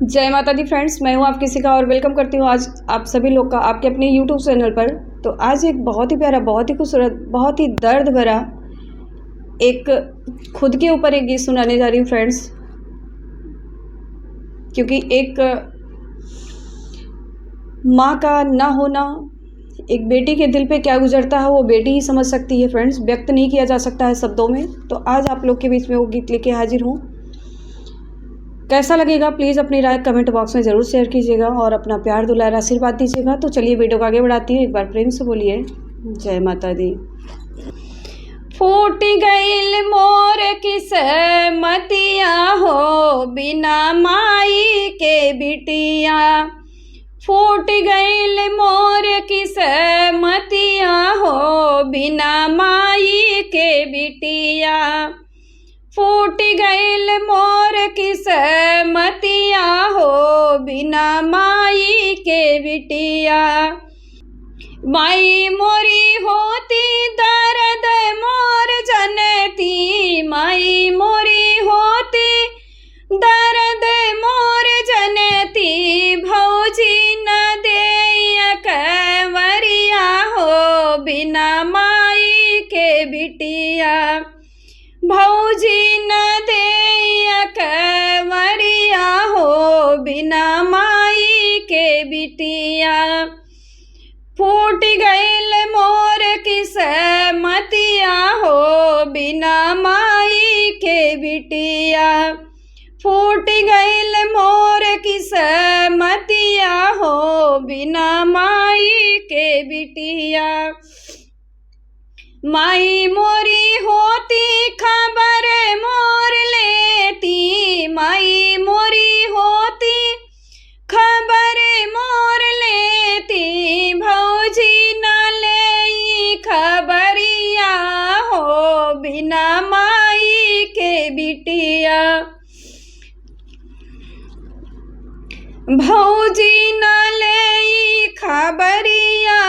जय माता दी फ्रेंड्स, मैं हूं आपकी शिखा और वेलकम करती हूं आज आप सभी लोग का आपके अपने यूट्यूब चैनल पर। तो आज एक बहुत ही प्यारा, बहुत ही खूबसूरत, बहुत ही दर्द भरा एक खुद के ऊपर एक गीत सुनाने जा रही हूं फ्रेंड्स, क्योंकि एक माँ का ना होना एक बेटी के दिल पे क्या गुजरता है वो बेटी ही समझ सकती है फ्रेंड्स, व्यक्त नहीं किया जा सकता है शब्दों में। तो आज आप लोग के बीच में वो गीत लेके हाजिर हूँ। कैसा लगेगा प्लीज़ अपनी राय कमेंट बॉक्स में ज़रूर शेयर कीजिएगा और अपना प्यार दुलार आशीर्वाद दीजिएगा। तो चलिए वीडियो को आगे बढ़ाती हूँ। एक बार प्रेम से बोलिए जय माता दी। फूट गईल मोर किस्मतिया हो बिना माई के बिटिया, फूट गईल मोर किस्मतिया हो बिना माई के बिटिया, फूट गईल मोर किस्मतिया हो बिना माई के बिटिया। माई मोरी होती दर्द मोर जनती, माई मोरी होती दर्द मोर जनती, भौजी न दे कंवरिया हो बिना माई के बिटिया, भौजी न दे कंवरिया हो बिना माई के बिटिया। फूट गईल मोर किस्मतिया हो बिना माई के बिटिया, फूट गईल मोर किस्मतिया हो बिना माई के बिटिया। माई मोरी होती खबर मोर लेती, माई मोरी होती खबर मोर लेती, भौजी न ले खबरिया हो बिना माई के बिटिया, भौजी न ले खबरिया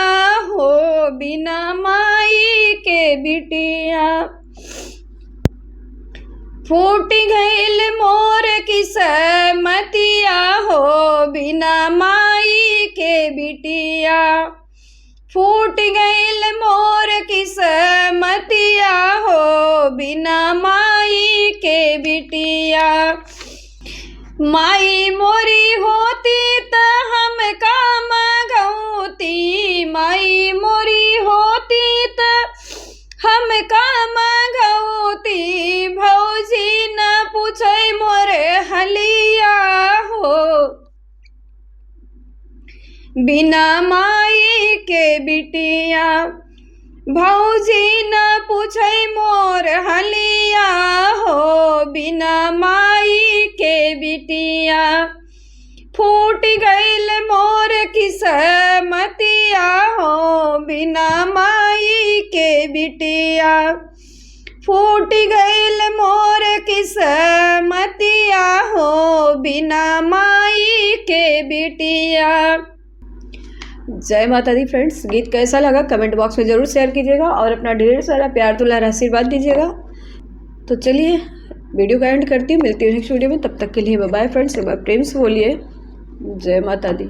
हो बिना माई के बिटिया। फूट गईल मोर किस्मतिया हो बिना माई के बिटिया, फूट गईल मोर किस्मतिया हो बिना माई के बिटिया। माई मोरी होती त हम काम गौती, माई मोरी होती त हम काम गौती, भौजी न पूछे मोरे हलिया हो बिना माई के बिटिया, भौजी न पूछे मोर हलिया हो बिना माई के बिटिया। फूट गईल मोर किस्मतिया हो बिना माई के बिटिया, फूट गईल मोर किस्मतिया हो बिना माई के बिटिया। जय माता दी फ्रेंड्स, गीत कैसा लगा कमेंट बॉक्स में ज़रूर शेयर कीजिएगा और अपना ढेर सारा प्यार दुलार आशीर्वाद दीजिएगा। तो चलिए वीडियो का एंड करती हूँ, मिलती हूँ नेक्स्ट वीडियो में। तब तक के लिए बाय फ्रेंड्स। एक बार प्रेम से बोलिए जय माता दी।